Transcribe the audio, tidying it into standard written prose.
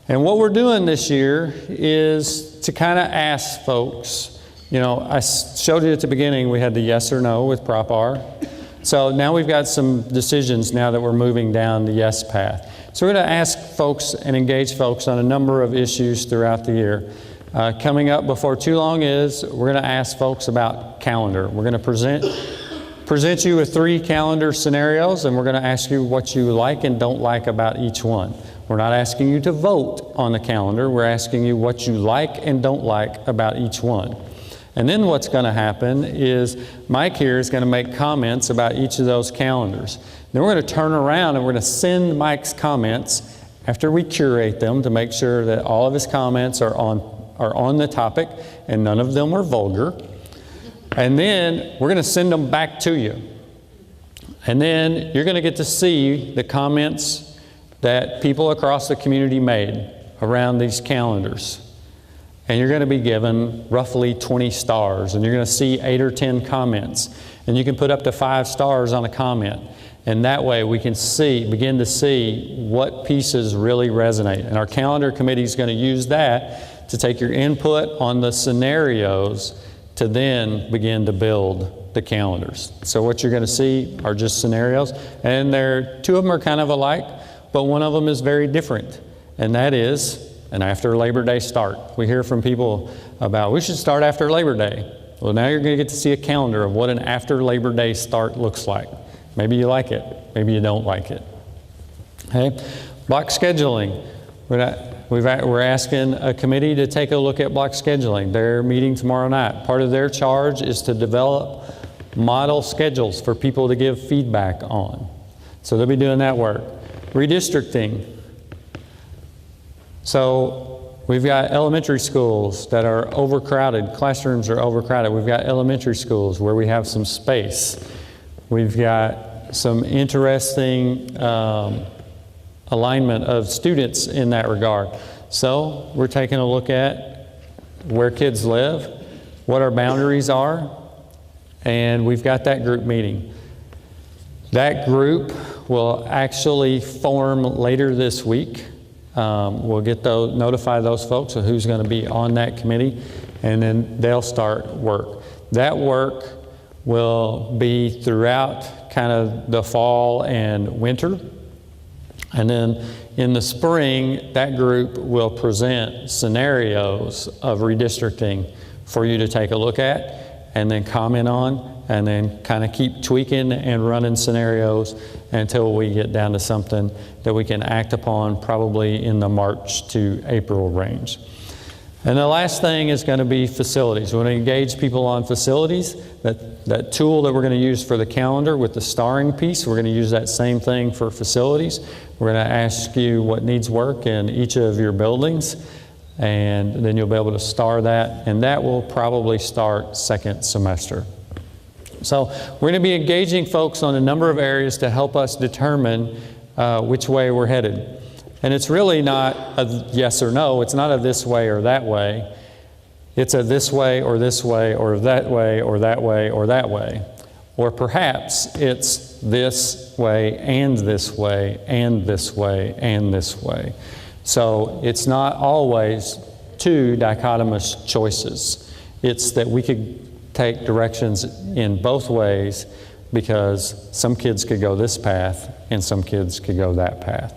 And what we're doing this year is to kind of ask folks, you know, I showed you at the beginning we had the yes or no with Prop R. So now we've got some decisions now that we're moving down the yes path. So we're going to ask folks and engage folks on a number of issues throughout the year. Coming up before too long is we're going to ask folks about calendar. We're going to present you with 3 calendar scenarios, and we're going to ask you what you like and don't like about each one. We're not asking you to vote on the calendar. We're asking you what you like and don't like about each one. And then what's going to happen is Mike here is going to make comments about each of those calendars. Then we're going to turn around and we're going to send Mike's comments after we curate them to make sure that all of his comments are on the topic and none of them are vulgar. And then we're going to send them back to you. And then you're going to get to see the comments that people across the community made around these calendars. And you're going to be given roughly 20 stars, and you're going to see 8 or 10 comments. And you can put up to 5 stars on a comment. And that way we can begin to see what pieces really resonate. And our calendar committee is going to use that to take your input on the scenarios to then begin to build the calendars. So what you're going to see are just scenarios. And 2 of them are kind of alike, but one of them is very different. And that is an after Labor Day start. We hear from people about we should start after Labor Day. Well, now you're going to get to see a calendar of what an after Labor Day start looks like. Maybe you like it, maybe you don't like it. Okay, block scheduling. We're asking a committee to take a look at block scheduling. They're meeting tomorrow night. Part of their charge is to develop model schedules for people to give feedback on. So they'll be doing that work. Redistricting. So we've got elementary schools that are overcrowded. Classrooms are overcrowded. We've got elementary schools where we have some space. We've got some interesting alignment of students in that regard. So we're taking a look at where kids live, what our boundaries are, and we've got that group meeting. That group will actually form later this week. We'll notify those folks of who's going to be on that committee, and then they'll start work. That work will be throughout kind of the fall and winter. And then in the spring, that group will present scenarios of redistricting for you to take a look at and then comment on, and then kind of keep tweaking and running scenarios until we get down to something that we can act upon probably in the March to April range. And the last thing is going to be facilities. We're going to engage people on facilities. That tool that we're going to use for the calendar with the starring piece, we're going to use that same thing for facilities. We're going to ask you what needs work in each of your buildings, and then you'll be able to star that, and that will probably start second semester. So we're going to be engaging folks on a number of areas to help us determine which way we're headed. And it's really not a yes or no. It's not a this way or that way. It's a this way or this way or that way or that way or that way. Or perhaps it's this way and this way and this way and this way. So it's not always 2 dichotomous choices. It's that we could take directions in both ways, because some kids could go this path and some kids could go that path.